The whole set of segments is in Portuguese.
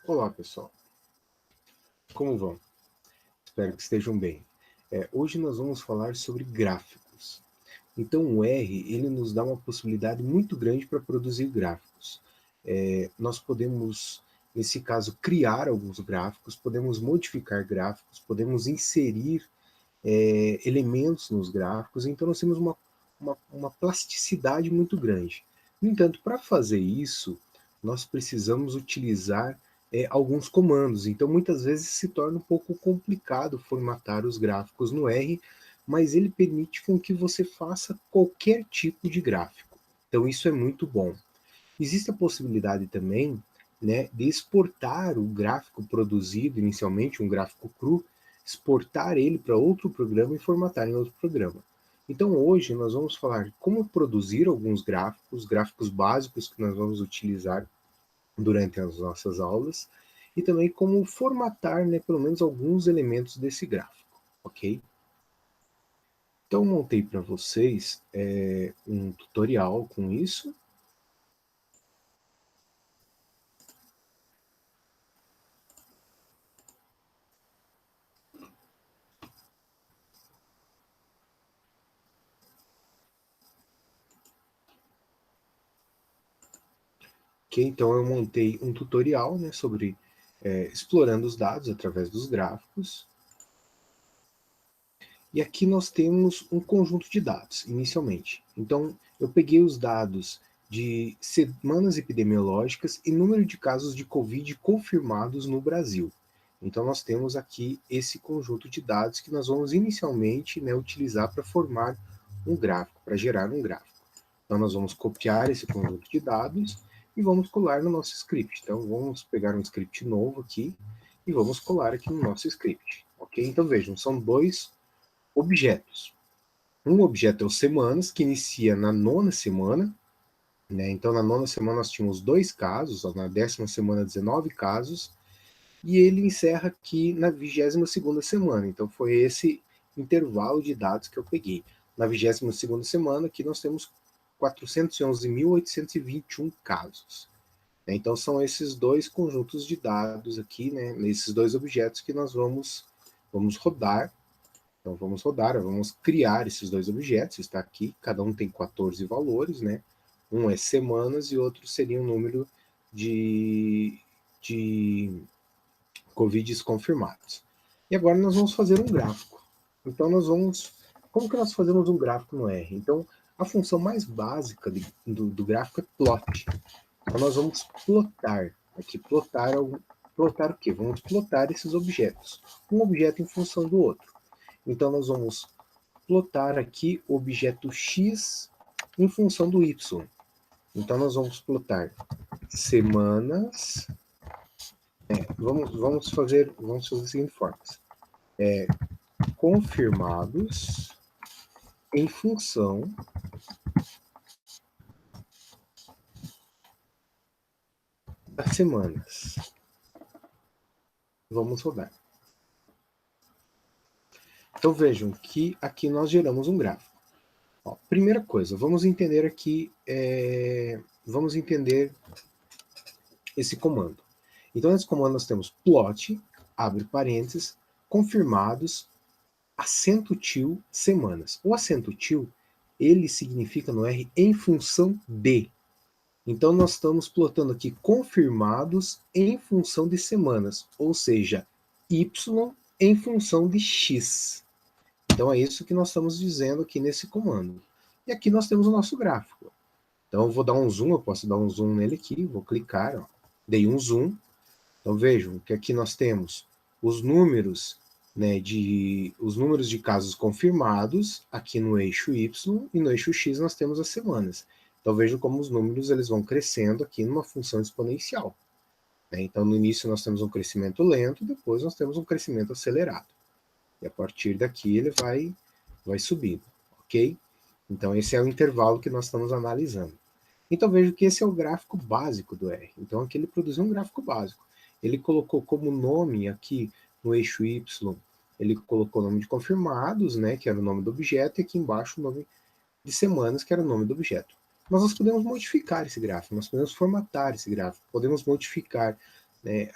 Olá, pessoal. Como vão? Espero que estejam bem. Hoje nós vamos falar sobre gráficos. Então, o R ele nos dá uma possibilidade muito grande para produzir gráficos. Nós podemos, nesse caso, criar alguns gráficos, podemos modificar gráficos, podemos inserir elementos nos gráficos. Então, nós temos uma plasticidade muito grande. No entanto, para fazer isso, nós precisamos utilizar alguns comandos. Então, muitas vezes se torna um pouco complicado formatar os gráficos no R, mas ele permite com que você faça qualquer tipo de gráfico. Então, isso é muito bom. Existe a possibilidade também, né, de exportar o gráfico produzido inicialmente, um gráfico cru, exportar ele para outro programa e formatar em outro programa. Então hoje nós vamos falar como produzir alguns gráficos, gráficos básicos que nós vamos utilizar durante as nossas aulas, e também como formatar, né, pelo menos alguns elementos desse gráfico, ok? Então montei para vocês um tutorial com isso. Ok, então eu montei um tutorial, né, sobre explorando os dados através dos gráficos. E aqui nós temos um conjunto de dados, inicialmente. Então, eu peguei os dados de semanas epidemiológicas e número de casos de Covid confirmados no Brasil. Então, nós temos aqui esse conjunto de dados que nós vamos inicialmente, né, utilizar para formar um gráfico, para gerar um gráfico. Então, nós vamos copiar esse conjunto de dados e vamos colar no nosso script. Então, vamos pegar um script novo aqui e vamos colar aqui no nosso script. Ok? Então, vejam, são dois objetos. Um objeto é o semanas, que inicia na nona semana, né? Então, na nona semana nós tínhamos 2 casos, na 10ª semana 19 casos, e ele encerra aqui na 22ª semana. Então, foi esse intervalo de dados que eu peguei. Na 22ª semana, aqui nós temos 411.821 casos. Então, são esses dois conjuntos de dados aqui, né? Esses dois objetos que nós vamos rodar. Então vamos rodar, vamos criar esses dois objetos, está aqui, cada um tem 14 valores, né? Um é semanas e outro seria o número de Covids confirmados. E agora nós vamos fazer um gráfico. Então como que nós fazemos um gráfico no R? Então a função mais básica do gráfico é plot. Então nós vamos plotar, aqui plotar o quê? Vamos plotar esses objetos, um objeto em função do outro. Então nós vamos plotar aqui o objeto x em função do y. Então nós vamos plotar semanas. Vamos fazer da seguinte forma: confirmados em função das semanas. Vamos rodar. Então vejam que aqui nós geramos um gráfico. Ó, primeira coisa, vamos entender aqui, vamos entender esse comando. Então, nesse comando nós temos plot, abre parênteses, confirmados, acento til, semanas. O acento til, ele significa no R em função de. Então, nós estamos plotando aqui confirmados em função de semanas, ou seja, Y em função de X. Então, é isso que nós estamos dizendo aqui nesse comando. E aqui nós temos o nosso gráfico. Então, eu vou dar um zoom, eu posso dar um zoom nele aqui, vou clicar, ó, dei um zoom. Então vejam que aqui nós temos os números, né, os números de casos confirmados aqui no eixo Y e no eixo X nós temos as semanas. Então vejam como os números eles vão crescendo aqui numa função exponencial. Né? Então no início nós temos um crescimento lento, depois nós temos um crescimento acelerado. E a partir daqui ele vai subindo, ok? Então esse é o intervalo que nós estamos analisando. Então vejo que esse é o gráfico básico do R. Então aqui ele produziu um gráfico básico. Ele colocou como nome aqui no eixo Y, ele colocou o nome de confirmados, né, que era o nome do objeto, e aqui embaixo o nome de semanas, que era o nome do objeto. Mas nós podemos modificar esse gráfico, nós podemos formatar esse gráfico, podemos modificar né,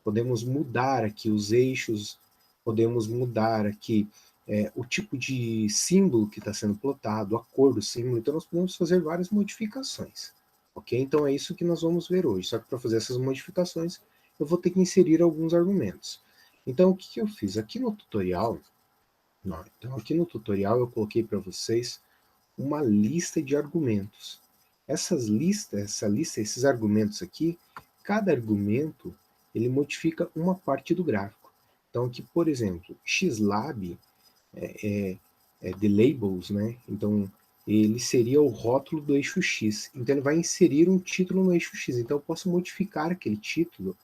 podemos mudar aqui os eixos, podemos mudar aqui o tipo de símbolo que está sendo plotado, a cor do símbolo, então nós podemos fazer várias modificações, ok? Então é isso que nós vamos ver hoje, só que para fazer essas modificações eu vou ter que inserir alguns argumentos. Então o que eu fiz? Aqui no tutorial, eu coloquei para vocês uma lista de argumentos. Essa lista, esses argumentos aqui, cada argumento ele modifica uma parte do gráfico. Então aqui, por exemplo, xlab de labels, né? Então ele seria o rótulo do eixo X. Então ele vai inserir um título no eixo X. Então eu posso modificar aquele título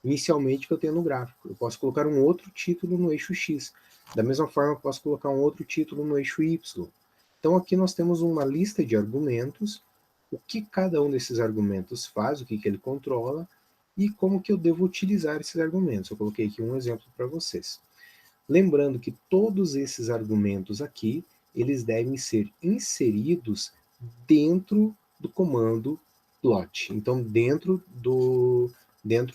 inicialmente que eu tenho no gráfico. Eu posso colocar um outro título no eixo X. Da mesma forma, eu posso colocar um outro título no eixo Y. Então aqui nós temos uma lista de argumentos, o que cada um desses argumentos faz, o que ele controla, e como que eu devo utilizar esses argumentos. Eu coloquei aqui um exemplo para vocês. Lembrando que todos esses argumentos aqui, eles devem ser inseridos dentro do comando plot. Então, dentro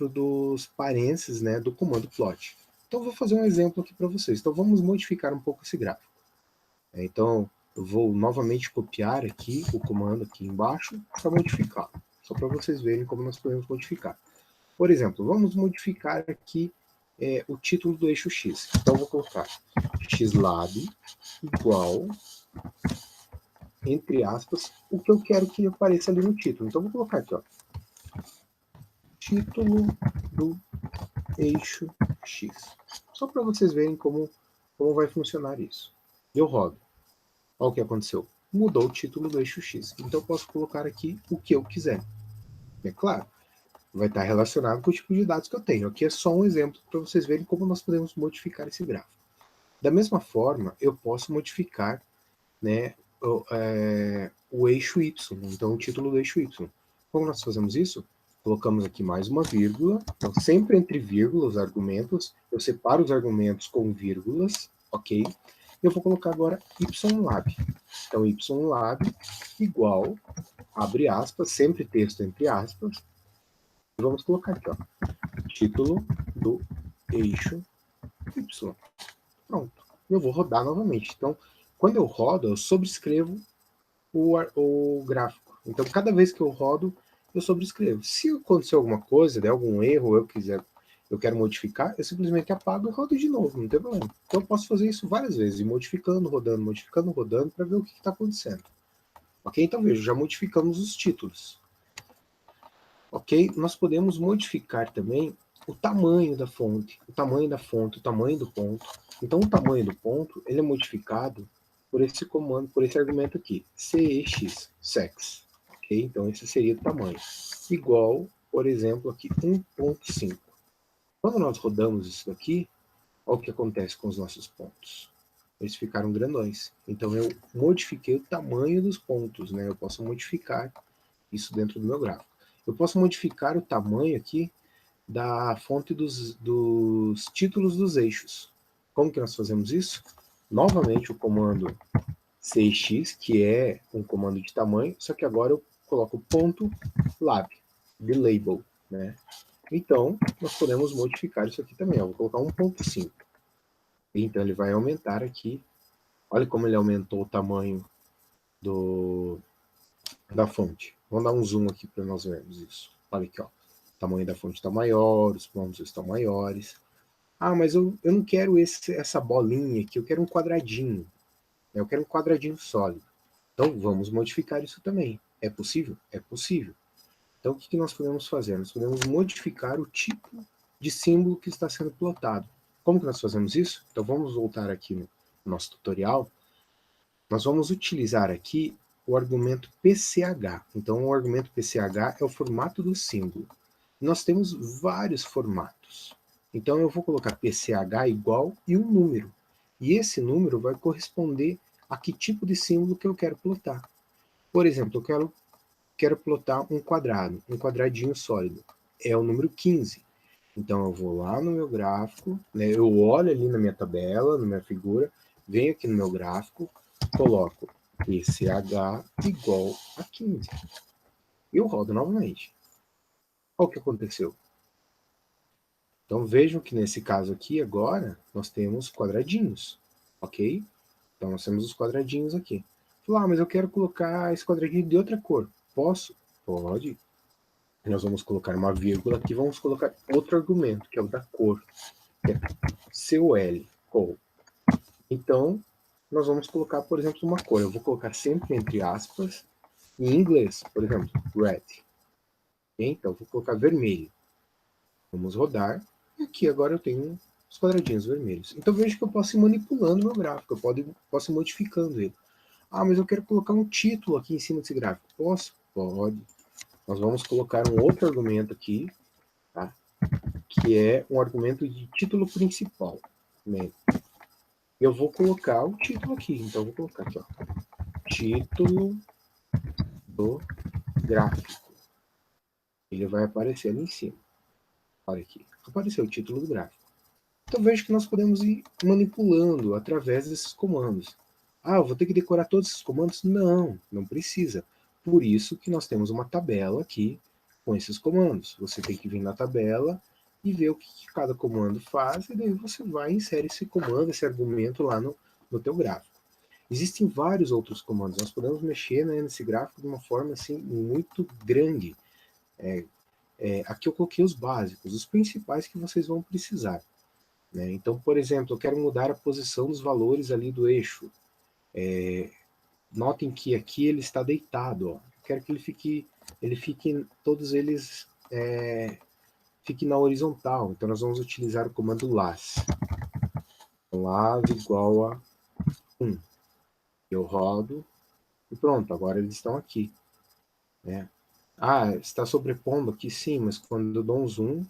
dos parênteses, né, do comando plot. Então, vou fazer um exemplo aqui para vocês. Então, vamos modificar um pouco esse gráfico. Então, eu vou novamente copiar aqui o comando aqui embaixo para modificar. Só para vocês verem como nós podemos modificar. Por exemplo, vamos modificar aqui o título do eixo X. Então, eu vou colocar xlab igual, entre aspas, o que eu quero que apareça ali no título. Então, eu vou colocar aqui, ó, título do eixo X. Só para vocês verem como vai funcionar isso. Eu rodo. Olha o que aconteceu. Mudou o título do eixo X. Então, eu posso colocar aqui o que eu quiser. É claro, vai estar relacionado com o tipo de dados que eu tenho. Aqui é só um exemplo para vocês verem como nós podemos modificar esse gráfico. Da mesma forma, eu posso modificar, né, o eixo Y, então o título do eixo Y. Como nós fazemos isso? Colocamos aqui mais uma vírgula, então sempre entre vírgulas os argumentos, eu separo os argumentos com vírgulas, ok? Eu vou colocar agora ylab. Então ylab igual, abre aspas, sempre texto entre aspas, e vamos colocar aqui, ó, título do eixo Y. Pronto. Eu vou rodar novamente. Então, quando eu rodo, eu sobrescrevo o gráfico. Então, cada vez que eu rodo, eu sobrescrevo. Se acontecer alguma coisa, der algum erro, eu quero modificar, eu simplesmente apago e rodo de novo, não tem problema. Então, eu posso fazer isso várias vezes, ir modificando, rodando, para ver o que está acontecendo. Ok? Então, veja, já modificamos os títulos. Ok? Nós podemos modificar também o tamanho da fonte, o tamanho do ponto. Então, o tamanho do ponto, ele é modificado por esse comando, por esse argumento aqui, cex, sex. Ok? Então, esse seria o tamanho. Igual, por exemplo, aqui, 1.5. Quando nós rodamos isso daqui, olha o que acontece com os nossos pontos. Eles ficaram grandões. Então, eu modifiquei o tamanho dos pontos, né? Eu posso modificar isso dentro do meu gráfico. Eu posso modificar o tamanho aqui da fonte dos títulos dos eixos. Como que nós fazemos isso? Novamente o comando cx, que é um comando de tamanho, só que agora eu coloco ponto lab, de label, né? Então, nós podemos modificar isso aqui também. Eu vou colocar 1.5. Então, ele vai aumentar aqui. Olha como ele aumentou o tamanho da fonte. Vamos dar um zoom aqui para nós vermos isso. Olha aqui, ó. O tamanho da fonte está maior, os pontos estão maiores. Ah, mas eu não quero essa bolinha aqui, eu quero um quadradinho. Eu quero um quadradinho sólido. Então, vamos modificar isso também. É possível? É possível. Então, o que nós podemos fazer? Nós podemos modificar o tipo de símbolo que está sendo plotado. Como que nós fazemos isso? Então, vamos voltar aqui no nosso tutorial. Nós vamos utilizar aqui o argumento PCH. Então, o argumento PCH é o formato do símbolo. Nós temos vários formatos. Então, eu vou colocar PCH igual e um número. E esse número vai corresponder a que tipo de símbolo que eu quero plotar. Por exemplo, eu quero plotar um quadrado, um quadradinho sólido. É o número 15. Então, eu vou lá no meu gráfico, né, eu olho ali na minha tabela, na minha figura, venho aqui no meu gráfico, coloco PCH igual a 15. E eu rodo novamente. Olha o que aconteceu. Então vejam que nesse caso aqui agora nós temos quadradinhos, ok? Então nós temos os quadradinhos aqui. Falar, mas eu quero colocar esse quadradinho de outra cor. Posso? Pode. Nós vamos colocar uma vírgula aqui, vamos colocar outro argumento, que é o da cor, que é COL, cor. Então, nós vamos colocar, por exemplo, uma cor. Eu vou colocar sempre entre aspas, em inglês, por exemplo, red. Então, eu vou colocar vermelho. Vamos rodar. E aqui agora eu tenho os quadradinhos vermelhos. Então, veja que eu posso ir manipulando meu gráfico. Eu posso ir modificando ele. Ah, mas eu quero colocar um título aqui em cima desse gráfico. Posso? Pode. Nós vamos colocar um outro argumento aqui, tá? Que é um argumento de título principal. Né? Eu vou colocar o título aqui. Então, eu vou colocar aqui, ó. Título do gráfico. Ele vai aparecer ali em cima. Olha aqui. Apareceu o título do gráfico. Então veja que nós podemos ir manipulando através desses comandos. Ah, eu vou ter que decorar todos esses comandos? Não, não precisa. Por isso que nós temos uma tabela aqui com esses comandos. Você tem que vir na tabela e ver o que cada comando faz, e daí você vai e insere esse comando, esse argumento lá no teu gráfico. Existem vários outros comandos. Nós podemos mexer, né, nesse gráfico de uma forma assim muito grande. Aqui eu coloquei os básicos, os principais que vocês vão precisar. Né? Então, por exemplo, eu quero mudar a posição dos valores ali do eixo. Notem que aqui ele está deitado. Ó. Eu quero que ele fique todos eles fiquem na horizontal. Então, nós vamos utilizar o comando las. Las igual a 1. Eu rodo e pronto, agora eles estão aqui. Né? Ah, está sobrepondo aqui, sim, mas quando eu dou um zoom,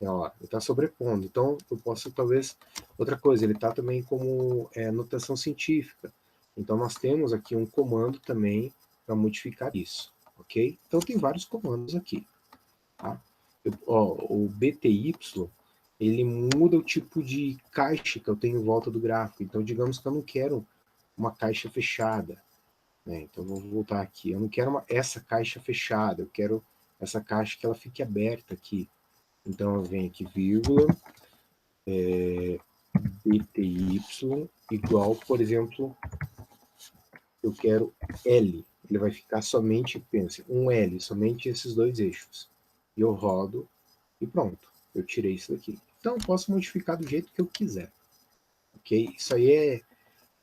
ó, ele está sobrepondo. Então, eu posso talvez... Outra coisa, ele está também como notação científica. Então, nós temos aqui um comando também para modificar isso, ok? Então, tem vários comandos aqui. Tá? O BTY, ele muda o tipo de caixa que eu tenho em volta do gráfico. Então, digamos que eu não quero uma caixa fechada. Né? Então, vou voltar aqui. Eu não quero essa caixa fechada, eu quero essa caixa que ela fique aberta aqui. Então, eu venho aqui, vírgula, BTY igual, por exemplo, eu quero L. Ele vai ficar somente, pense, um L, somente esses dois eixos. E eu rodo e pronto. Eu tirei isso daqui. Então, eu posso modificar do jeito que eu quiser. Ok? Isso aí é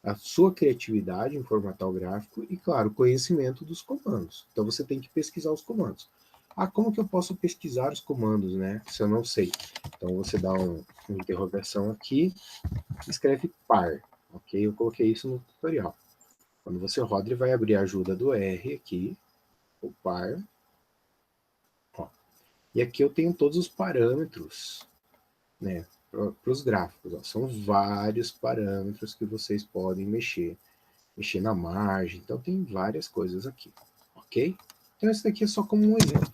a sua criatividade em formatar o gráfico e, claro, o conhecimento dos comandos. Então, você tem que pesquisar os comandos. Ah, como que eu posso pesquisar os comandos, né? Se eu não sei. Então, você dá uma interrogação aqui, escreve par, ok? Eu coloquei isso no tutorial. Quando você roda, ele vai abrir a ajuda do R aqui, o par. Ó. E aqui eu tenho todos os parâmetros, né? Para os gráficos. Ó. São vários parâmetros que vocês podem mexer na margem, então tem várias coisas aqui, ok? Então esse daqui é só como um exemplo.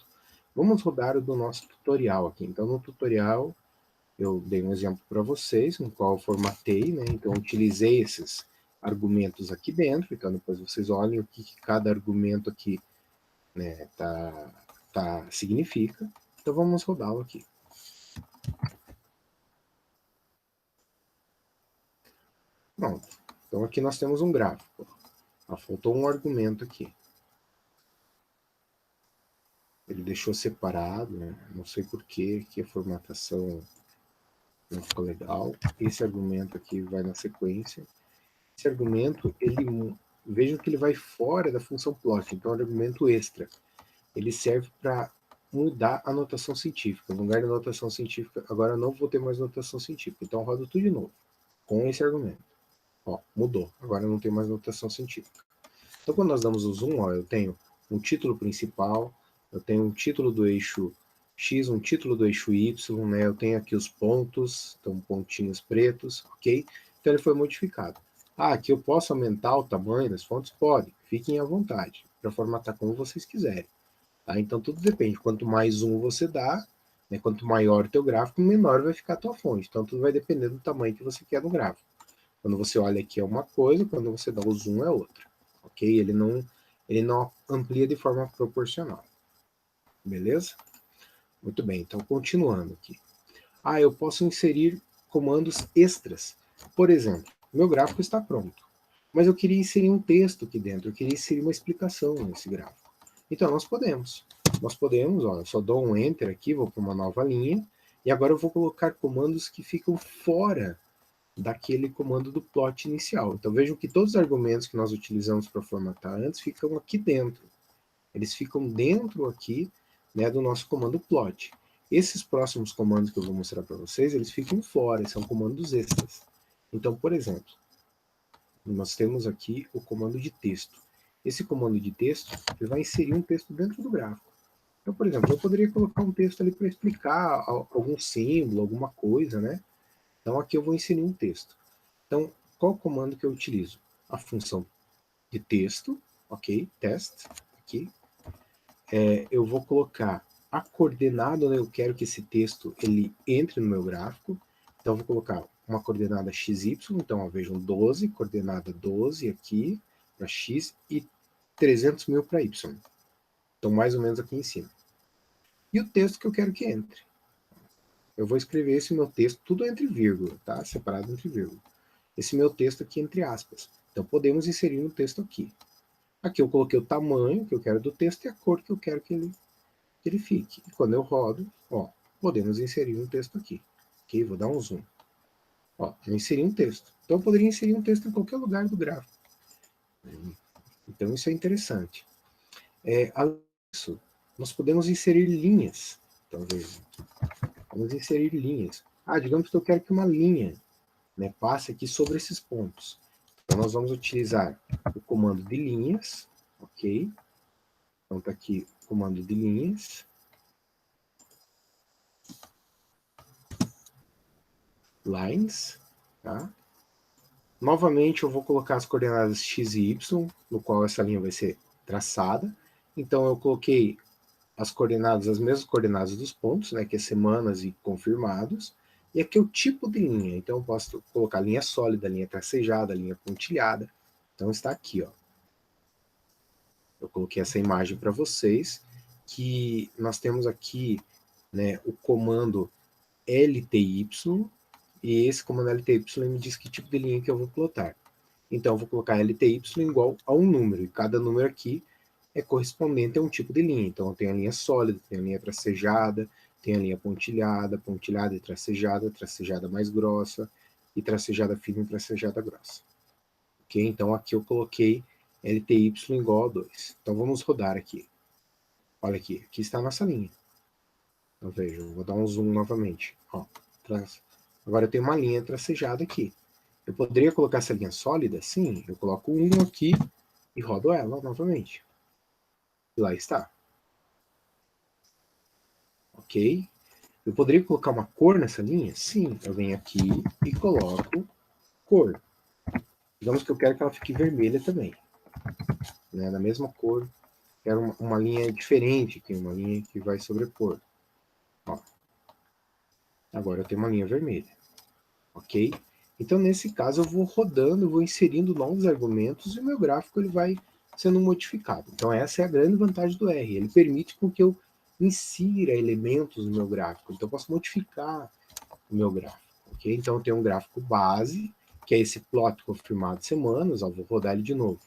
Vamos rodar o do nosso tutorial aqui. Então no tutorial eu dei um exemplo para vocês, no qual eu formatei, né? Então eu utilizei esses argumentos aqui dentro, então depois vocês olhem o que cada argumento aqui, né, significa. Então vamos rodá-lo aqui. Pronto. Então aqui nós temos um gráfico. Faltou um argumento aqui. Ele deixou separado, né? Não sei por que a formatação não ficou legal. Esse argumento aqui vai na sequência. Esse argumento, vejam que ele vai fora da função plot, então é um argumento extra. Ele serve para mudar a notação científica. No lugar da notação científica, agora eu não vou ter mais notação científica. Então eu rodo tudo de novo, com esse argumento. Ó, mudou. Agora eu não tenho mais notação científica. Então quando nós damos o zoom, ó, eu tenho um título principal, eu tenho um título do eixo X, um título do eixo Y, né? Eu tenho aqui os pontos, então pontinhos pretos, ok? Então ele foi modificado. Ah, aqui eu posso aumentar o tamanho das fontes? Pode, fiquem à vontade, para formatar como vocês quiserem. Tá? Então tudo depende, quanto mais zoom você dá, né, quanto maior o teu gráfico, menor vai ficar a tua fonte. Então tudo vai depender do tamanho que você quer no gráfico. Quando você olha aqui é uma coisa, quando você dá o zoom é outra. Ok? Ele não amplia de forma proporcional. Beleza? Muito bem, então continuando aqui. Ah, eu posso inserir comandos extras. Por exemplo, meu gráfico está pronto, mas eu queria inserir um texto aqui dentro, eu queria inserir uma explicação nesse gráfico. Então, nós podemos. Nós podemos, ó, eu só dou um Enter aqui, vou para uma nova linha, e agora eu vou colocar comandos que ficam fora daquele comando do plot inicial. Então vejam que todos os argumentos que nós utilizamos para formatar antes ficam aqui dentro. Eles ficam dentro aqui, né, do nosso comando plot. Esses próximos comandos que eu vou mostrar para vocês, eles ficam fora, são comandos extras. Então, por exemplo, nós temos aqui o comando de texto. Esse comando de texto ele vai inserir um texto dentro do gráfico. Então, por exemplo, eu poderia colocar um texto ali para explicar algum símbolo, alguma coisa, né? Então aqui eu vou inserir um texto. Então, qual comando que eu utilizo? A função de texto, ok? Test, aqui. Eu vou colocar a coordenada onde eu quero que esse texto ele entre no meu gráfico. Então, eu vou colocar uma coordenada XY, então, ó, vejam, 12, coordenada 12 aqui para X e 300 mil para Y. Então, mais ou menos aqui em cima. E o texto que eu quero que entre. Eu vou escrever esse meu texto tudo entre vírgula, tá? Separado entre vírgula. Esse meu texto aqui entre aspas. Então, podemos inserir um texto aqui. Aqui eu coloquei o tamanho que eu quero do texto e a cor que eu quero que ele fique. E quando eu rodo, ó, podemos inserir um texto aqui. Ok? Vou dar um zoom. Ó, eu inseri um texto. Então, eu poderia inserir um texto em qualquer lugar do gráfico. Então, isso é interessante. Além disso, nós podemos inserir linhas. Então, veja. Vamos inserir linhas. Ah, digamos que eu quero que uma linha, né, passe aqui sobre esses pontos. Então, nós vamos utilizar o comando de linhas, ok? Então, está aqui o comando de linhas. Lines, tá? Novamente, eu vou colocar as coordenadas x e y, no qual essa linha vai ser traçada. Então, eu coloquei as coordenadas, as mesmas coordenadas dos pontos, né, que é semanas e confirmados. E aqui é o tipo de linha. Então, eu posso colocar linha sólida, linha tracejada, linha pontilhada. Então, está aqui, ó. Eu coloquei essa imagem para vocês, que nós temos aqui, né, o comando LTY, e esse comando LTY me diz que tipo de linha que eu vou plotar. Então, eu vou colocar LTY igual a um número, e cada número aqui é correspondente a um tipo de linha. Então, eu tenho a linha sólida, tenho a linha tracejada, tenho a linha pontilhada, pontilhada e tracejada, tracejada mais grossa, e tracejada fina e tracejada grossa. Ok? Então, aqui eu coloquei LTY igual a 2. Então, vamos rodar aqui. Olha aqui, aqui está a nossa linha. Então, veja, eu vou dar um zoom novamente. Ó, agora eu tenho uma linha tracejada aqui. Eu poderia colocar essa linha sólida? Sim, eu coloco um aqui e rodo ela novamente. E lá está. Ok? Eu poderia colocar uma cor nessa linha? Sim, eu venho aqui e coloco cor. Digamos que eu quero que ela fique vermelha também. Né? Da mesma cor. Quero uma linha diferente, que é uma linha que vai sobrepor. Ó. Agora eu tenho uma linha vermelha. Ok? Então, nesse caso, eu vou rodando, vou inserindo novos argumentos e o meu gráfico ele vai sendo modificado. Então, essa é a grande vantagem do R. Ele permite com que eu insira elementos no meu gráfico. Então, eu posso modificar o meu gráfico. Okay? Então, eu tenho um gráfico base, que é esse plot confirmado de semanas. Ó, vou rodar ele de novo.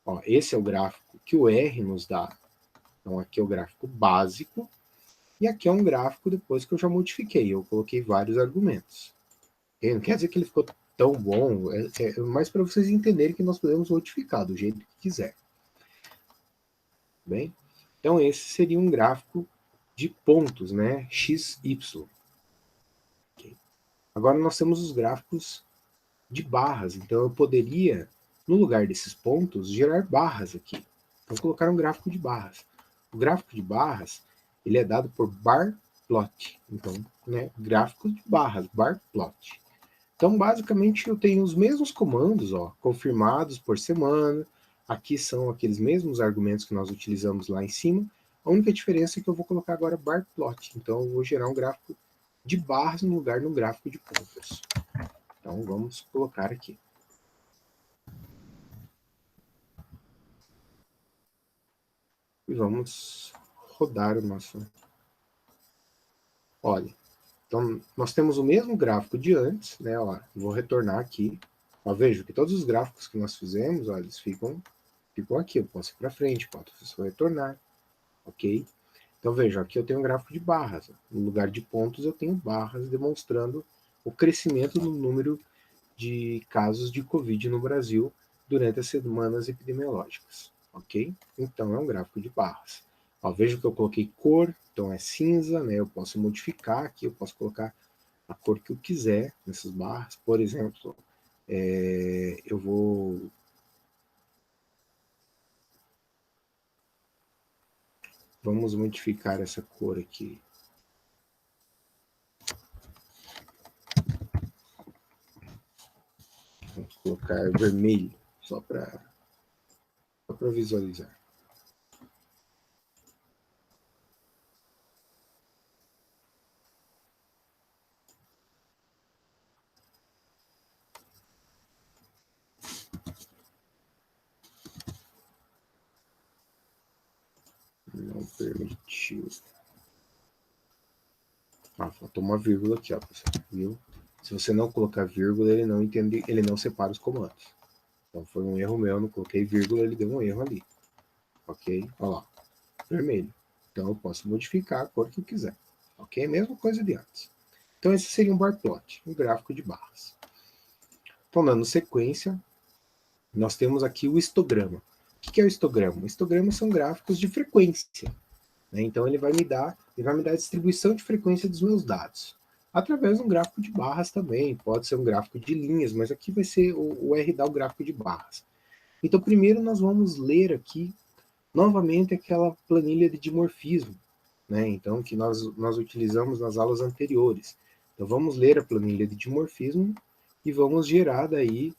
Ó, esse é o gráfico que o R nos dá. Então, aqui é o gráfico básico. E aqui é um gráfico depois que eu já modifiquei. Eu coloquei vários argumentos. Não quer dizer que ele ficou tão bom, mais para vocês entenderem que nós podemos modificar do jeito que quiser. Bem, então esse seria um gráfico de pontos, né? X, Y. Okay. Agora nós temos os gráficos de barras, então eu poderia, no lugar desses pontos, gerar barras aqui. Então colocar um gráfico de barras. O gráfico de barras, ele é dado por bar plot. Então, né, gráfico de barras, bar plot. Então, basicamente, eu tenho os mesmos comandos, ó, confirmados por semana. Aqui são aqueles mesmos argumentos que nós utilizamos lá em cima. A única diferença é que eu vou colocar agora bar plot. Então, eu vou gerar um gráfico de barras no lugar de um gráfico de pontos. Então, vamos colocar aqui. E vamos rodar o nosso... Olha, Então, nós temos o mesmo gráfico de antes, né? Ó, vou retornar aqui. Ó, vejo que todos os gráficos que nós fizemos, ó, eles ficam aqui. Eu posso ir para frente, posso retornar, ok? Então, veja, aqui eu tenho um gráfico de barras. No lugar de pontos, eu tenho barras demonstrando o crescimento do número de casos de Covid no Brasil durante as semanas epidemiológicas, ok? Então, é um gráfico de barras. Ó, veja que eu coloquei cor, então é cinza, né? Eu posso modificar aqui, eu posso colocar a cor que eu quiser nessas barras. Por exemplo, eu vou... Vamos modificar essa cor aqui. Vamos colocar vermelho, só para visualizar. Não permitiu. Ah, faltou uma vírgula aqui, ó, pessoal, viu? Se você não colocar vírgula, ele não entende, ele não separa os comandos. Então foi um erro meu, não coloquei vírgula, ele deu um erro ali. Ok? Olha lá, vermelho. Então eu posso modificar a cor que eu quiser. Ok? Mesma coisa de antes. Então esse seria um bar plot, um gráfico de barras. Então, dando sequência, nós temos aqui o histograma. O que é o histograma? O histograma são gráficos de frequência. Né? Então ele vai me dar a distribuição de frequência dos meus dados. Através de um gráfico de barras também, pode ser um gráfico de linhas, mas aqui vai ser o R dá o gráfico de barras. Então primeiro nós vamos ler aqui novamente aquela planilha de dimorfismo, né? Então que nós utilizamos nas aulas anteriores. Então vamos ler a planilha de dimorfismo e vamos gerar daí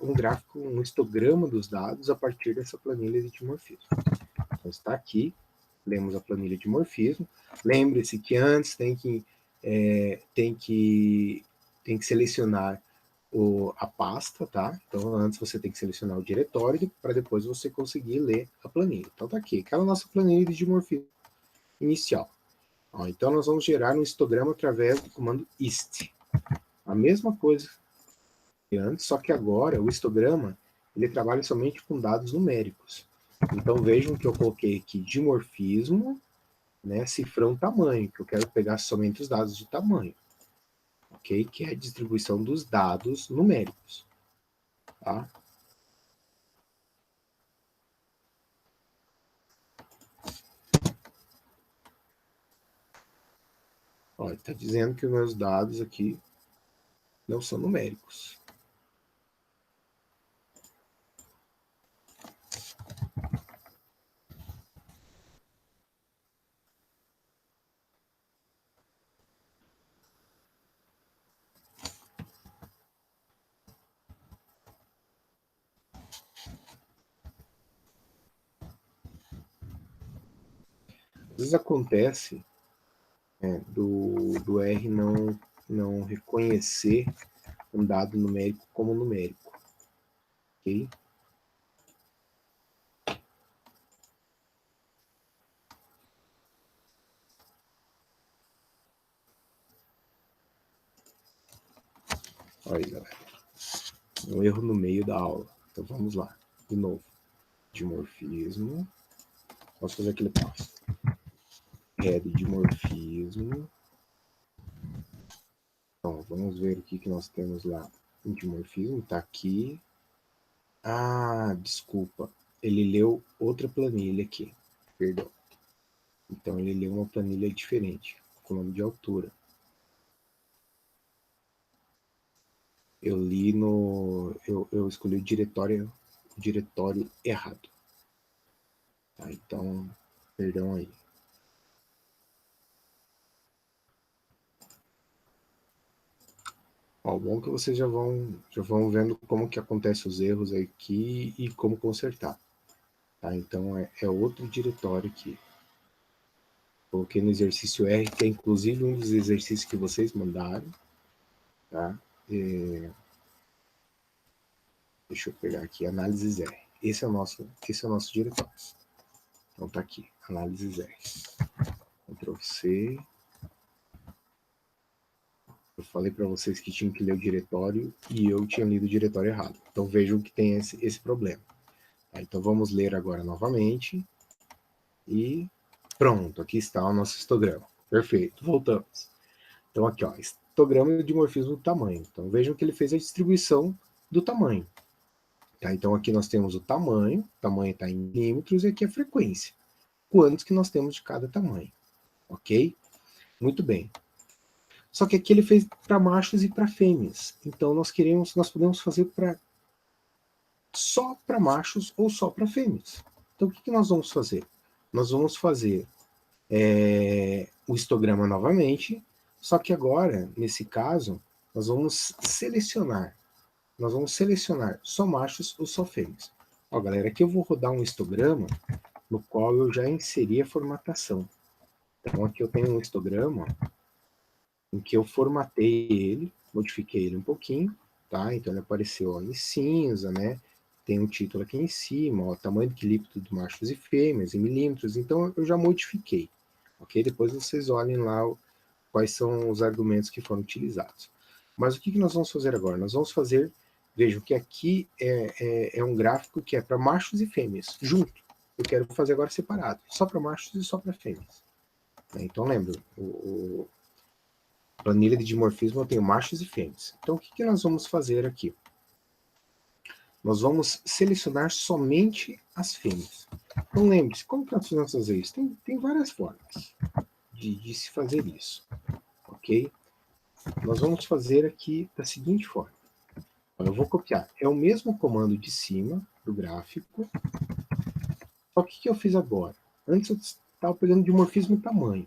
um gráfico, um histograma dos dados a partir dessa planilha de dimorfismo. Então está aqui, lemos a planilha de dimorfismo. Lembre-se que antes tem que selecionar a pasta, tá? Então antes você tem que selecionar o diretório para depois você conseguir ler a planilha. Então tá aqui, aquela nossa planilha de dimorfismo inicial. Ó, então nós vamos gerar um histograma através do comando hist. A mesma coisa que antes, só que agora o histograma ele trabalha somente com dados numéricos. Então vejam que eu coloquei aqui dimorfismo, né, cifrão tamanho, que eu quero pegar somente os dados de tamanho, ok? Que é a distribuição dos dados numéricos, tá? Olha, está dizendo que os meus dados aqui não são numéricos. Às vezes acontece do R não reconhecer um dado numérico como numérico, ok? Olha aí, galera. Um erro no meio da aula. Então vamos lá. De novo. Dimorfismo. Posso fazer aquele passo. Head dimorfismo. Então, vamos ver o que nós temos lá. O dimorfismo está aqui. Ah, desculpa. Ele leu outra planilha aqui. Perdão. Então ele leu uma planilha diferente, com o nome de altura. Eu li no... Eu escolhi o diretório errado. Tá, então, perdão aí. Ó, bom que vocês já vão vendo como que acontecem os erros aqui e como consertar. Tá, então é outro diretório aqui. Coloquei no exercício R, que é inclusive um dos exercícios que vocês mandaram. Tá? Deixa eu pegar aqui, análises R. Esse é o nosso diretório. Então tá aqui, análises R. Ctrl C. falei para vocês que tinham que ler o diretório e eu tinha lido o diretório errado. Então vejam que tem esse problema. Tá? Então vamos ler agora novamente. E pronto, aqui está o nosso histograma. Perfeito, voltamos. Então aqui, ó, histograma de dimorfismo do tamanho. Então vejam que ele fez a distribuição do tamanho. Tá? Então aqui nós temos o tamanho está em milímetros, e aqui a frequência. Quantos que nós temos de cada tamanho. Ok? Muito bem. Só que aqui ele fez para machos e para fêmeas. Então nós podemos fazer só para machos ou só para fêmeas. Então o que nós vamos fazer? Nós vamos fazer o histograma novamente, só que agora, nesse caso, nós vamos selecionar só machos ou só fêmeas. Ó, galera, aqui eu vou rodar um histograma no qual eu já inseri a formatação. Então aqui eu tenho um histograma em que eu formatei ele, modifiquei ele um pouquinho, tá? Então ele apareceu ó, em cinza, né? Tem um título aqui em cima, ó, tamanho do equilíbrio de machos e fêmeas em milímetros, então eu já modifiquei, ok? Depois vocês olhem lá quais são os argumentos que foram utilizados. Mas o que nós vamos fazer agora? Nós vamos fazer, vejam que aqui é um gráfico que é para machos e fêmeas, junto. Eu quero fazer agora separado, só para machos e só para fêmeas. Então lembra, planilha de dimorfismo eu tenho machos e fêmeas. Então o que nós vamos fazer aqui? Nós vamos selecionar somente as fêmeas. Então lembre-se, como que nós vamos fazer isso? Tem várias formas de se fazer isso, ok? Nós vamos fazer aqui da seguinte forma. Eu vou copiar, é o mesmo comando de cima do gráfico, só que o que eu fiz agora? Antes eu estava pegando dimorfismo e tamanho.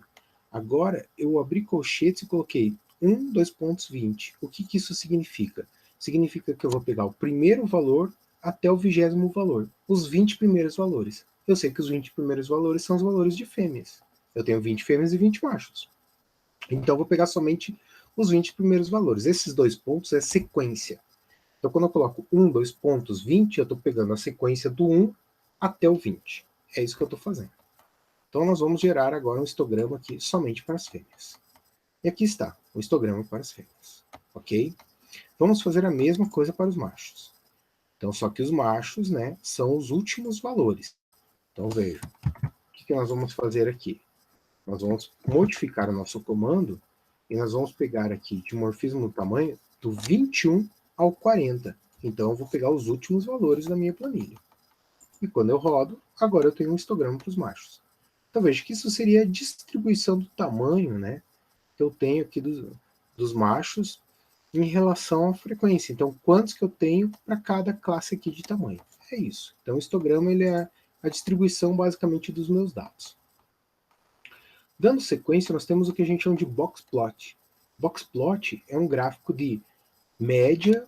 Agora eu abri colchetes e coloquei 1, 2 pontos 20. O que isso significa? Significa que eu vou pegar o primeiro valor até o 20º valor, os 20 primeiros valores. Eu sei que os 20 primeiros valores são os valores de fêmeas. Eu tenho 20 fêmeas e 20 machos. Então eu vou pegar somente os 20 primeiros valores. Esses 2 pontos é sequência. Então quando eu coloco 1, 2 pontos 20, eu estou pegando a sequência do 1 até o 20. É isso que eu estou fazendo. Então nós vamos gerar agora um histograma aqui somente para as fêmeas. E aqui está o histograma para as fêmeas. Ok? Vamos fazer a mesma coisa para os machos. Então, só que os machos, né, são os últimos valores. Então, vejam. O que nós vamos fazer aqui? Nós vamos modificar o nosso comando e nós vamos pegar aqui dimorfismo no tamanho do 21 ao 40. Então, eu vou pegar os últimos valores da minha planilha. E quando eu rodo, agora eu tenho um histograma para os machos. Então, veja que isso seria a distribuição do tamanho, né, que eu tenho aqui dos machos em relação à frequência. Então, quantos que eu tenho para cada classe aqui de tamanho. É isso. Então, o histograma ele é a distribuição basicamente dos meus dados. Dando sequência, nós temos o que a gente chama de box plot. Box plot é um gráfico de mediana,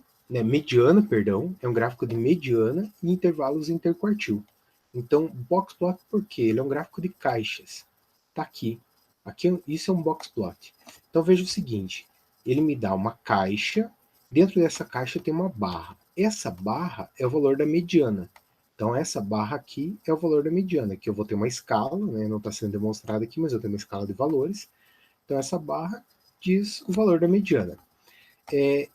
é um gráfico de mediana e intervalos interquartil. Então, box plot por quê? Ele é um gráfico de caixas. Está aqui. Isso é um box plot. Então, veja o seguinte. Ele me dá uma caixa. Dentro dessa caixa tem uma barra. Essa barra é o valor da mediana. Então, essa barra aqui é o valor da mediana. Aqui eu vou ter uma escala, né? Não está sendo demonstrado aqui, mas eu tenho uma escala de valores. Então, essa barra diz o valor da mediana.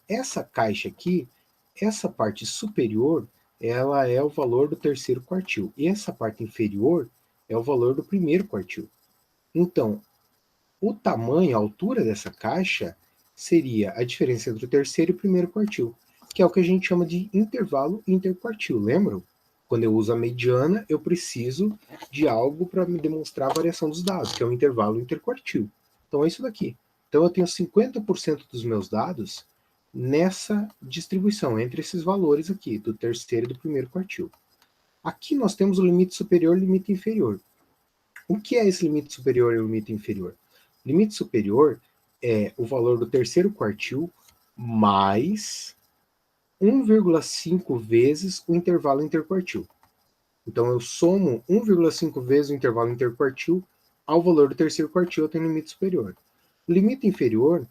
Essa caixa aqui, essa parte superior, ela é o valor do terceiro quartil. E essa parte inferior é o valor do primeiro quartil. Então, o tamanho, a altura dessa caixa seria a diferença entre o terceiro e o primeiro quartil, que é o que a gente chama de intervalo interquartil. Lembram? Quando eu uso a mediana, eu preciso de algo para me demonstrar a variação dos dados, que é o intervalo interquartil. Então é isso daqui. Então eu tenho 50% dos meus dados nessa distribuição, entre esses valores aqui, do terceiro e do primeiro quartil. Aqui nós temos o limite superior e o limite inferior. O que é esse limite superior e o limite inferior? O limite superior é o valor do terceiro quartil mais 1,5 vezes o intervalo interquartil. Então eu somo 1,5 vezes o intervalo interquartil ao valor do terceiro quartil, eu tenho limite superior. O limite inferior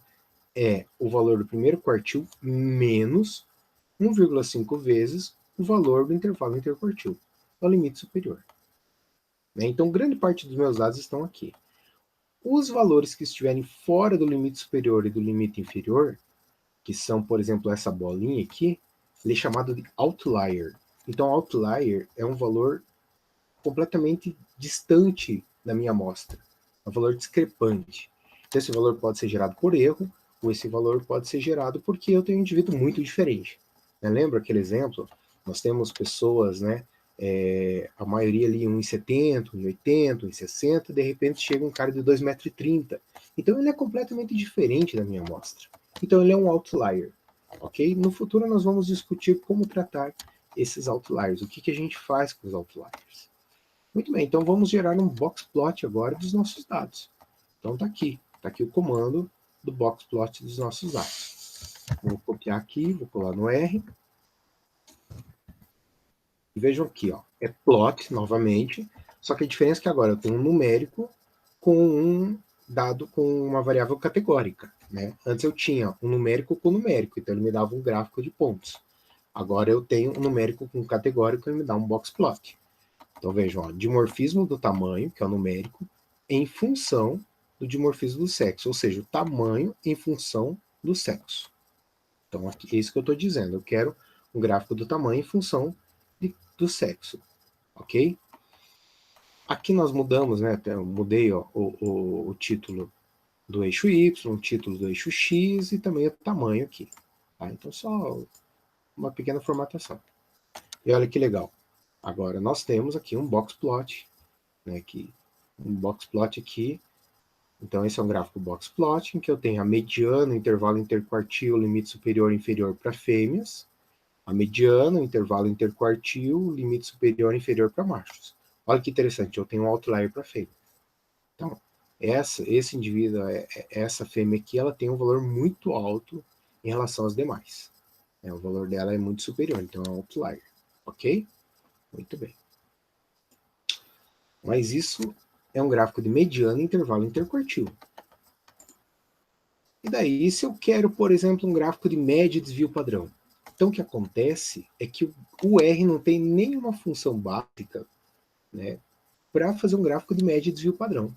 é o valor do primeiro quartil menos 1,5 vezes o valor do intervalo interquartil. É o limite superior. Então, grande parte dos meus dados estão aqui. Os valores que estiverem fora do limite superior e do limite inferior, que são, por exemplo, essa bolinha aqui, ele é chamado de outlier. Então, outlier é um valor completamente distante da minha amostra, é um valor discrepante. Então, esse valor pode ser gerado por erro, ou esse valor pode ser gerado porque eu tenho um indivíduo muito diferente. Lembra aquele exemplo? Nós temos pessoas, né, a maioria ali 1,70, 1,80, 1,60, de repente chega um cara de 2,30 m. Então ele é completamente diferente da minha amostra. Então ele é um outlier, ok? No futuro nós vamos discutir como tratar esses outliers, o que a gente faz com os outliers. Muito bem, então vamos gerar um boxplot agora dos nossos dados. Então tá aqui o comando do boxplot dos nossos dados. Vou copiar aqui, vou colar no R. E vejam aqui, ó, é plot novamente, só que a diferença é que agora eu tenho um numérico com um dado com uma variável categórica, né? Antes eu tinha um numérico com numérico, então ele me dava um gráfico de pontos. Agora eu tenho um numérico com categórico e ele me dá um boxplot. Então vejam, ó, dimorfismo do tamanho, que é o numérico, em função do dimorfismo do sexo, ou seja, o tamanho em função do sexo. Então aqui, é isso que eu estou dizendo, eu quero um gráfico do tamanho em função do sexo, ok? Aqui nós mudamos, né? Eu mudei ó, o título do eixo Y, o título do eixo X e também o tamanho aqui. Tá? Então só uma pequena formatação. E olha que legal. Agora nós temos aqui um boxplot, né? Aqui, um boxplot aqui. Então esse é um gráfico boxplot em que eu tenho a mediana, o intervalo interquartil, limite superior e inferior para fêmeas, a mediana, o intervalo interquartil, limite superior e inferior para machos. Olha que interessante, eu tenho um outlier para fêmea. Então, esse indivíduo, essa fêmea aqui, ela tem um valor muito alto em relação às demais. O valor dela é muito superior, então é um outlier. Ok? Muito bem. Mas isso é um gráfico de mediana e intervalo interquartil. E daí, se eu quero, por exemplo, um gráfico de média e desvio padrão? Então, o que acontece é que o R não tem nenhuma função básica, né, para fazer um gráfico de média e desvio padrão.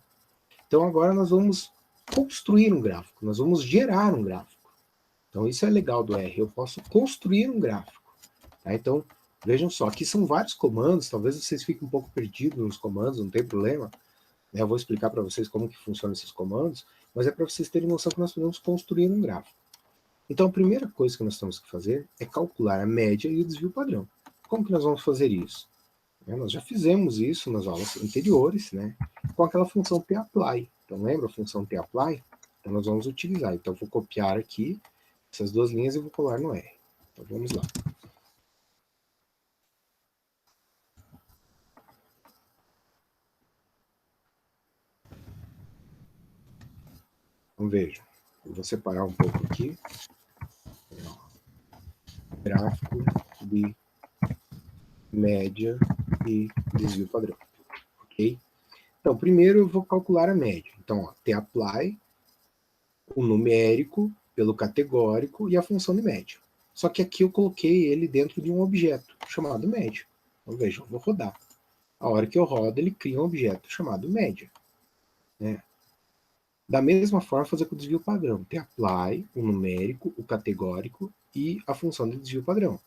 Então, agora nós vamos construir um gráfico, nós vamos gerar um gráfico. Então, isso é legal do R, eu posso construir um gráfico. Tá? Então, vejam só, aqui são vários comandos, talvez vocês fiquem um pouco perdidos nos comandos, não tem problema. Eu vou explicar para vocês como que funcionam esses comandos, mas é para vocês terem noção que nós podemos construir um gráfico. Então, a primeira coisa que nós temos que fazer é calcular a média e o desvio padrão. Como que nós vamos fazer isso? Nós já fizemos isso nas aulas anteriores, né, com aquela função tapply. Então, lembra a função tapply? Então, nós vamos utilizar. Então, vou copiar aqui essas duas linhas e vou colar no R. Então, vamos lá. Então, vejam. Eu vou separar um pouco aqui. Gráfico de média e desvio padrão, ok? Então, primeiro eu vou calcular a média. Então, ó, tapply, o numérico pelo categórico e a função de média. Só que aqui eu coloquei ele dentro de um objeto chamado média. Então, vejam, eu vou rodar. A hora que eu rodo, ele cria um objeto chamado média. Né? Da mesma forma, fazer com o desvio padrão. Tapply, o numérico, o categórico e a função de desvio padrão.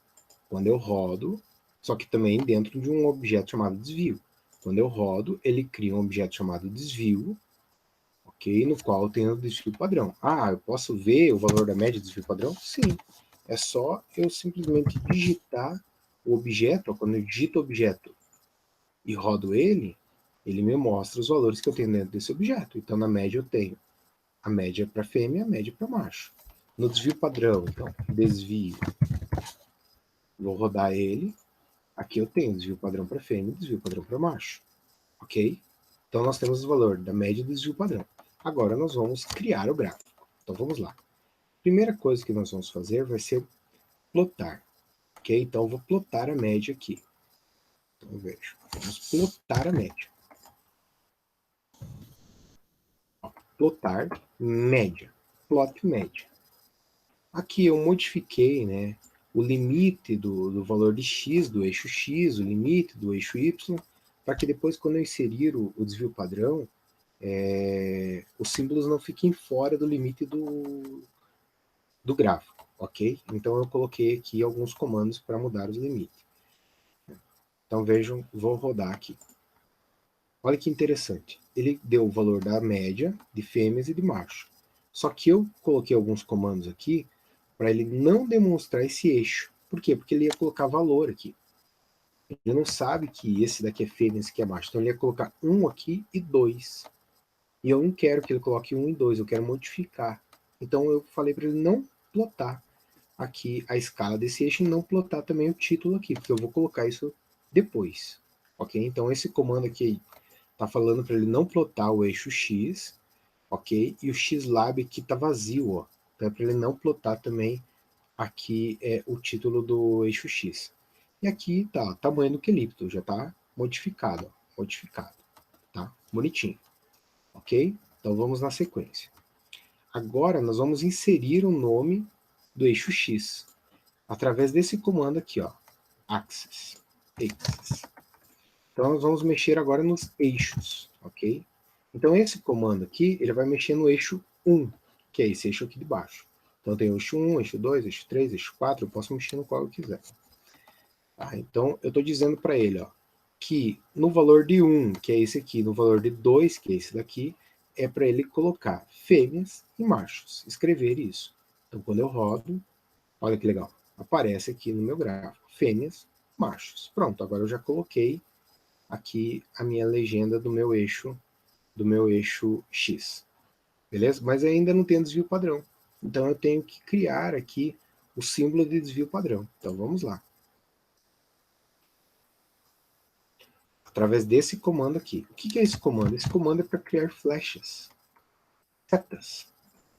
Quando eu rodo, só que também dentro de um objeto chamado desvio. Quando eu rodo, ele cria um objeto chamado desvio, ok? No qual tem o desvio padrão. Ah, eu posso ver o valor da média do desvio padrão? Sim. É só eu simplesmente digitar o objeto. Quando eu digito o objeto e rodo ele me mostra os valores que eu tenho dentro desse objeto. Então, na média, eu tenho a média para fêmea e a média para macho. No desvio padrão, então, desvio. Vou rodar ele. Aqui eu tenho desvio padrão para fêmea e desvio padrão para macho. Ok? Então, nós temos o valor da média e do desvio padrão. Agora, nós vamos criar o gráfico. Então, vamos lá. Primeira coisa que nós vamos fazer vai ser plotar. Ok? Então, eu vou plotar a média aqui. Então, veja. Vamos plotar a média. Plotar média. Plot média. Aqui eu modifiquei, né, o limite do valor de x, do eixo x, o limite do eixo y, para que depois, quando eu inserir o desvio padrão, os símbolos não fiquem fora do limite do gráfico. ok? Então eu coloquei aqui alguns comandos para mudar os limites. Então vejam, vou rodar aqui. Olha que interessante. Ele deu o valor da média de fêmeas e de macho. Só que eu coloquei alguns comandos aqui para ele não demonstrar esse eixo. Por quê? Porque ele ia colocar valor aqui. Ele não sabe que esse daqui é fêmea, esse aqui é macho. Então ele ia colocar 1 aqui e 2. E eu não quero que ele coloque 1 e 2, eu quero modificar. Então eu falei para ele não plotar aqui a escala desse eixo e não plotar também o título aqui, porque eu vou colocar isso depois. Ok? Então esse comando aqui está falando para ele não plotar o eixo X, ok? E o XLab aqui está vazio, ó. Então é para ele não plotar também aqui o título do eixo X. E aqui tá, o tamanho do quelípto, já está modificado, ó, modificado, tá? Bonitinho, ok? Então vamos na sequência. Agora nós vamos inserir o nome do eixo X através desse comando aqui, ó, axis. Então nós vamos mexer agora nos eixos, ok? Então esse comando aqui, ele vai mexer no eixo 1, que é esse eixo aqui de baixo. Então tem o eixo 1, eixo 2, eixo 3, eixo 4, eu posso mexer no qual eu quiser. Tá? Então eu estou dizendo para ele, ó, que no valor de 1, que é esse aqui, no valor de 2, que é esse daqui, é para ele colocar fêmeas e machos, escrever isso. Então quando eu rodo, olha que legal, aparece aqui no meu gráfico, fêmeas, machos. Pronto, agora eu já coloquei aqui a minha legenda do meu eixo X. Beleza? Mas ainda não tem desvio padrão. Então eu tenho que criar aqui o símbolo de desvio padrão. Então vamos lá. Através desse comando aqui. O que é esse comando? Esse comando é para criar flechas, setas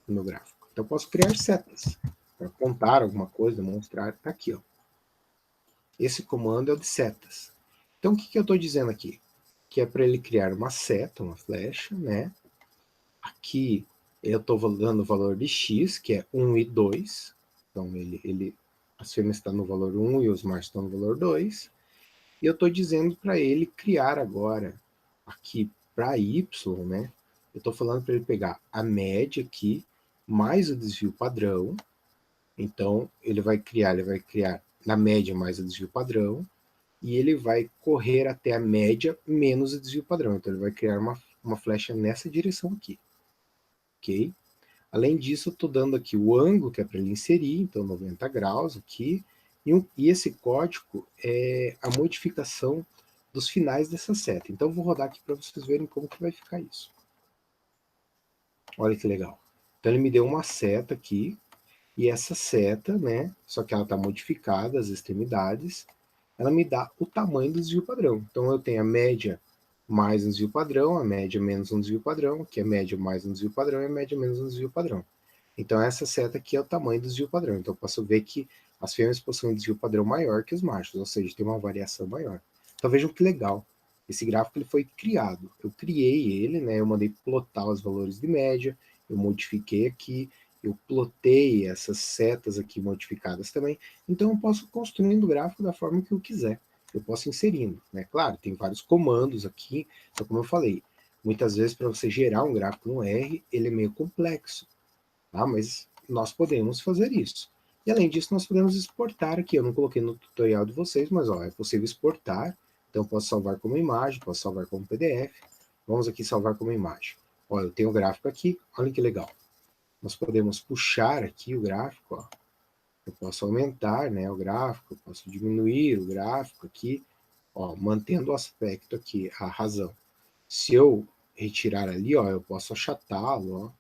no meu gráfico. Então eu posso criar setas para apontar alguma coisa, demonstrar. Está aqui, ó. Esse comando é o de setas. Então o que eu estou dizendo aqui? Que é para ele criar uma seta, uma flecha, né? Aqui eu estou dando o valor de x, que é 1 e 2. Então as fêmeas estão no valor 1 e os machos estão no valor 2. E eu estou dizendo para ele criar agora, aqui para y, né? Eu estou falando para ele pegar a média aqui, mais o desvio padrão. Então ele vai criar na média mais o desvio padrão. E ele vai correr até a média menos o desvio padrão. Então ele vai criar uma flecha nessa direção aqui. Ok? Além disso, eu estou dando aqui o ângulo que é para ele inserir, então 90 graus aqui, e esse código é a modificação dos finais dessa seta. Então eu vou rodar aqui para vocês verem como que vai ficar isso. Olha que legal. Então ele me deu uma seta aqui, e essa seta, né, só que ela está modificada, as extremidades, ela me dá o tamanho do desvio padrão. Então eu tenho a média mais um desvio padrão, a média menos um desvio padrão, que é média mais um desvio padrão e a média menos um desvio padrão. Então essa seta aqui é o tamanho do desvio padrão. Então eu posso ver que as fêmeas possuem um desvio padrão maior que os machos, ou seja, tem uma variação maior. Então vejam que legal. Esse gráfico ele foi criado. Eu criei ele, né? Eu mandei plotar os valores de média, eu modifiquei aqui, eu plotei essas setas aqui modificadas também. Então eu posso construindo o gráfico da forma que eu quiser. Eu posso inserindo, né? Claro, tem vários comandos aqui, então como eu falei, muitas vezes para você gerar um gráfico no R, ele é meio complexo, tá? Mas nós podemos fazer isso. E além disso, nós podemos exportar aqui. Eu não coloquei no tutorial de vocês, mas ó, é possível exportar. Então eu posso salvar como imagem, posso salvar como PDF. Vamos aqui salvar como imagem. Ó, eu tenho o gráfico aqui, olha que legal. Nós podemos puxar aqui o gráfico, ó. Eu posso aumentar, né, o gráfico, eu posso diminuir o gráfico aqui, ó, mantendo o aspecto aqui, a razão. Se eu retirar ali, ó, eu posso achatá-lo, ó.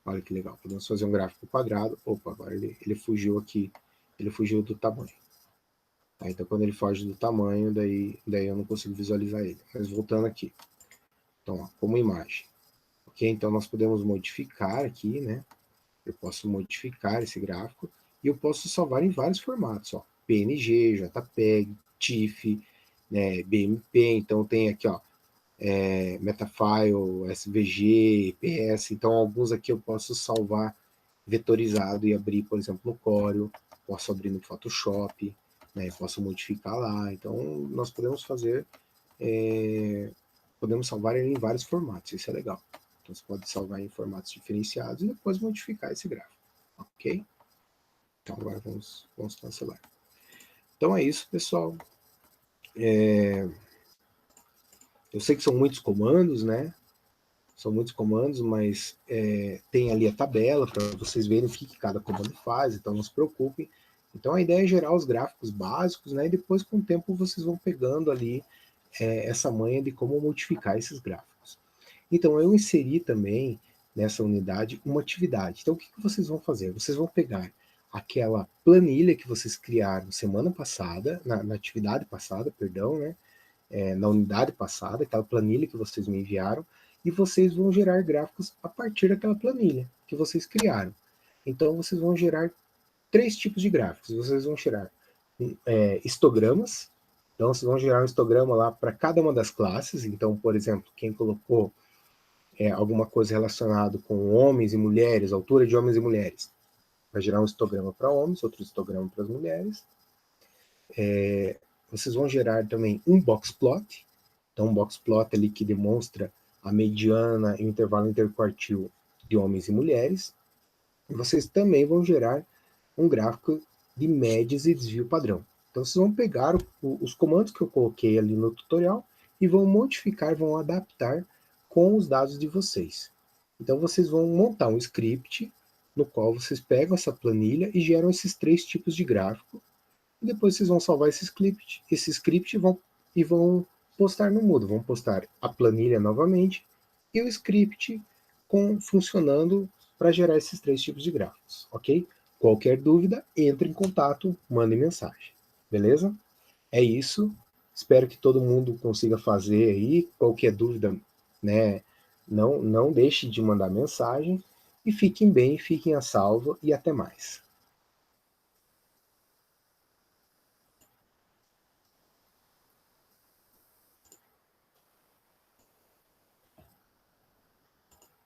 Olha que legal, podemos fazer um gráfico quadrado. Opa, agora ele fugiu aqui, ele fugiu do tamanho. Tá, então quando ele foge do tamanho, daí eu não consigo visualizar ele. Mas voltando aqui. Então, ó, como imagem. Ok? Então nós podemos modificar aqui, né? Eu posso modificar esse gráfico e eu posso salvar em vários formatos, ó. PNG, JPEG, TIFF, né, BMP. Então tem aqui, ó, Metafile, SVG, EPS. Então alguns aqui eu posso salvar vetorizado e abrir, por exemplo, no Corel, posso abrir no Photoshop, né, posso modificar lá. Então nós podemos fazer, podemos salvar ele em vários formatos, isso é legal. Então você pode salvar em formatos diferenciados e depois modificar esse gráfico, ok? Então agora vamos cancelar. Então é isso, pessoal. Eu sei que são muitos comandos, né? São muitos comandos, mas tem ali a tabela para vocês verem o que cada comando faz, então não se preocupem. Então a ideia é gerar os gráficos básicos, né? E depois com o tempo vocês vão pegando ali essa manha de como modificar esses gráficos. Então eu inseri também nessa unidade uma atividade. Então o que vocês vão fazer? Vocês vão pegar aquela planilha que vocês criaram semana passada, na atividade passada, perdão, né? Na unidade passada, aquela planilha que vocês me enviaram, e vocês vão gerar gráficos a partir daquela planilha que vocês criaram. Então vocês vão gerar 3 tipos de gráficos. Vocês vão gerar histogramas. Então vocês vão gerar um histograma lá para cada uma das classes. Então, por exemplo, quem colocou alguma coisa relacionada com homens e mulheres, altura de homens e mulheres, vai gerar um histograma para homens, outro histograma para as mulheres. Vocês vão gerar também um box plot. Então, um box plot ali que demonstra a mediana e o intervalo interquartil de homens e mulheres. E vocês também vão gerar um gráfico de médias e desvio padrão. Então, vocês vão pegar os comandos que eu coloquei ali no tutorial e vão modificar, vão adaptar com os dados de vocês. Então, vocês vão montar um script no qual vocês pegam essa planilha e geram esses 3 tipos de gráfico. E depois vocês vão salvar esse script e vão postar no Moodle. Vão postar a planilha novamente e o script funcionando para gerar esses 3 tipos de gráficos, ok? Qualquer dúvida, entre em contato, mande mensagem, beleza? É isso. Espero que todo mundo consiga fazer aí. Qualquer dúvida, né? Não deixe de mandar mensagem. E fiquem bem, fiquem a salvo e até mais.